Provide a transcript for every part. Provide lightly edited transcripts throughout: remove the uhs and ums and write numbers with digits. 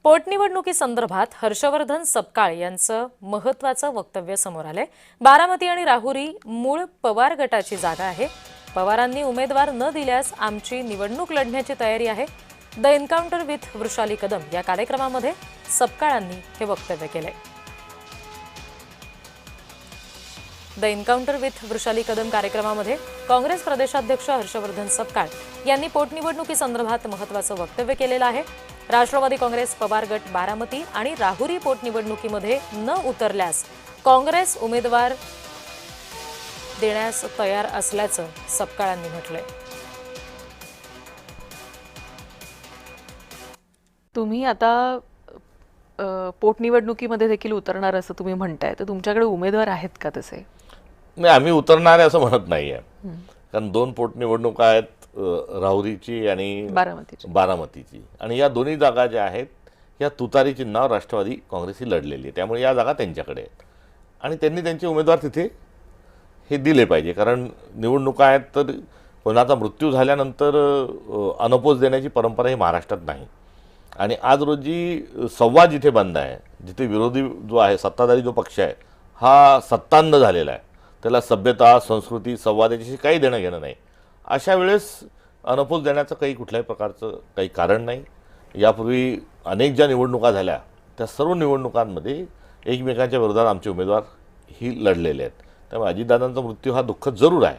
पोटनिवडणुकीसंदर्भात हर्षवर्धन सपकाळ यांचं महत्त्वाचं वक्तव्य समोर आलंय। बारामती आणि राहुरी मूळ पवार गटाची जागा आहे। पवारांनी उमेदवार न दिल्यास आमची निवडणूक लढण्याची तयारी आहे। The encounter with Vrushali Kadam या कार्यक्रमामध्ये सपकाळांनी हे वक्तव्य केलंय। The encounter with Vrushali Kadam कार्यक्रमामध्ये काँग्रेस प्रदेशाध्यक्ष हर्षवर्धन सपकाळ यांनी पोटनिवडणुकीसंदर्भात महत्त्वाचं वक्तव्य केलेलं आहे। राष्ट्रवादी काँग्रेस पवार गट बारामती आणि राहुरी पोटनिवडणुकीमध्ये न उतरल्यास काँग्रेस उमेदवार देण्यास तयार असल्याचं सपकाळांनी म्हटलंय। तुम्ही आता पोटनिवडणुकीमध्ये देखील उतरणार असं तुम्ही म्हणताय, तर तुमच्याकडे उमेदवार आहेत का तसे? नाही, आम्ही उतरणार आहे असं म्हणत नाहीये, कारण दोन पोटनिवडणुका आहेत, राहुरीची आणि बारामतीची, आणि या दोन्ही जागा ज्या आहेत या तुतारी चिन्हावर राष्ट्रवादी काँग्रेस ही लढलेली आहे, त्यामुळे या जागा त्यांच्याकडे आहेत आणि त्यांनी त्यांचे उमेदवार तिथे हे दिले पाहिजे। कारण निवडणुका आहेत तर कोणाचा मृत्यू झाल्यानंतर अनपोज देण्याची परंपरा ही महाराष्ट्रात नाही, आणि आज रोजी संवाद जिथे बंद आहे, जिथे विरोधी जो आहे सत्ताधारी जो पक्ष आहे हा सत्तांध झालेला आहे, त्याला सभ्यता संस्कृती संवाद याच्याशी काही देणं घेणं नाही, अशा वेळेस अनपोज देण्याचं काही कुठल्याही प्रकारचं काही कारण नाही। यापूर्वी अनेक ज्या निवडणुका झाल्या त्या सर्व निवडणुकांमध्ये एकमेकांच्या विरोधात आमचे उमेदवार ही लढलेले आहेत, त्यामुळे अजितदादांचा मृत्यू हा दुःखद जरूर आहे,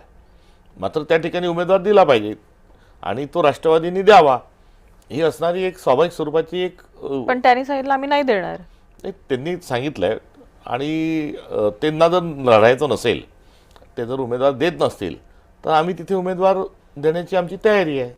मात्र त्या ठिकाणी उमेदवार दिला पाहिजे आणि तो राष्ट्रवादींनी द्यावा, ही असणारी एक स्वाभाविक स्वरूपाची एक। पण त्यांनी सांगितलं आम्ही नाही देणार, त्यांनी सांगितलंय, आणि त्यांना जर लढायचं नसेल, ते जर उमेदवार देत नसतील तर आम्ही तिथे उमेदवार देण्याची आमची तयारी आहे।